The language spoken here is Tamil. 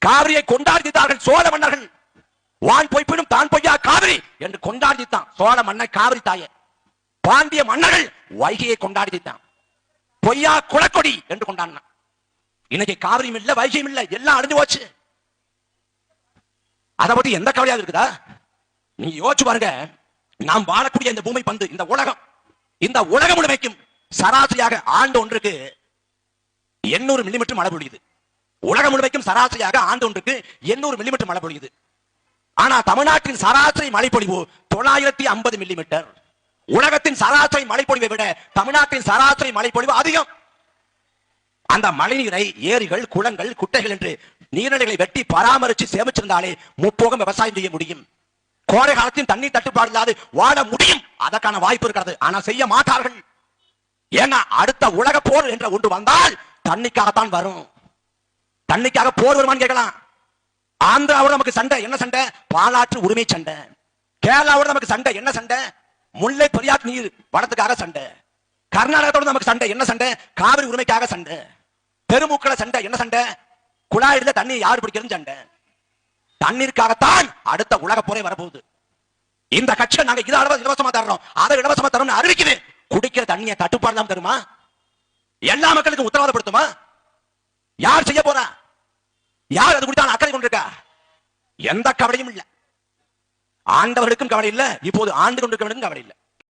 காவிரியை கொண்டாடித்தார்கள் சோழ மன்னர்கள். வான் பொய்ப்பினும் தான் பொய்யா காவிரி என்று கொண்டாடித்தான் சோழ மன்னர் காவிரி தாயே. பாண்டிய மன்னர்கள் வைகையை கொண்டாடித்தான் பொய்யா குளக்கொடி என்று கொண்டாடினான். இன்னைக்கு காவிரியும் இல்ல, வைகையும் இல்ல, எல்லாம் அழிஞ்சு போச்சு. அதை பத்தி எந்த கவலையாக இருக்குதா? நீங்க யோசிச்சு பாருங்க. நாம் வாழக்கூடிய இந்த பூமி பந்து, இந்த உலகம், இந்த உலகம் முழுமைக்கும் சராசரியாக ஆண்டு ஒன்றுக்கு 800 மில்லிமீட்டர் மழை பொழியுது. உலகம் முழுமைக்கும் சராசரியாக ஆண்டு ஒன்றுக்கு 800 மில்லிமீட்டர் மழை பொழியுது. ஆனா தமிழ்நாட்டின் சராசரி மழைப்பொழிவு 950 மில்லிமீட்டர். உலகத்தின் சராசரி மழைப்பொழிவை விட தமிழ்நாட்டின் சராசரி மழைப்பொழிவு அதிகம். அந்த மழைநீரை ஏரிகள், குளங்கள், குட்டைகள் என்று நீர்நிலைகளை வெட்டி பராமரித்து சேமிச்சிருந்தாலே முப்போகம் விவசாயம் செய்ய முடியும். கோடை காலத்தில் தண்ணீர் தட்டுப்பாடு இல்லாது வாழ முடியும். அதற்கான வாய்ப்பு இருக்கிறது. ஆனா செய்ய மாட்டார்கள். ஏன்னா அடுத்த உலக போர் என்ற ஒன்று வந்தால் தண்ணிக்காகத்தான் வரும். தண்ணிக்காக போர் வருமானு கேட்கலாம். ஆந்திராவோட நமக்கு சண்டை, என்ன சண்டை? பாலாற்று உரிமை சண்டை. கேரளாவோட நமக்கு சண்டை, என்ன சண்டை? முல்லை பெரியார் நீர் வளத்துக்காக சண்டை. கர்நாடகத்தோட நமக்கு சண்டை, என்ன சண்டை? காவிரி உரிமைக்காக சண்டை. பெருமுக்கள சண்டை, என்ன சண்டை? குழாயில தண்ணி யாரு பிடிக்கிறது சண்டை. தண்ணீருக்காகத்தான் அடுத்த உலக போரே வரப்போகுது. இந்த கட்சியை நாங்க இதை இலவசமா தர்றோம், அதை இலவசமா தரோம்னு அறிவிக்குது. குடிக்கிற தண்ணியை தட்டுப்பாடு தான் தருமா? எல்லா மக்களுக்கும் உத்தரவாதப்படுத்துமா? யார் செய்ய போறா? யார் அது குறித்தான அக்கறை கொண்டிருக்கா? எந்த கவலையும் இல்லை. ஆண்டவர்களுக்கும் கவலை இல்லை, இப்போது ஆண்டு கொண்டிருக்கவனுக்கும் கவலை இல்லை.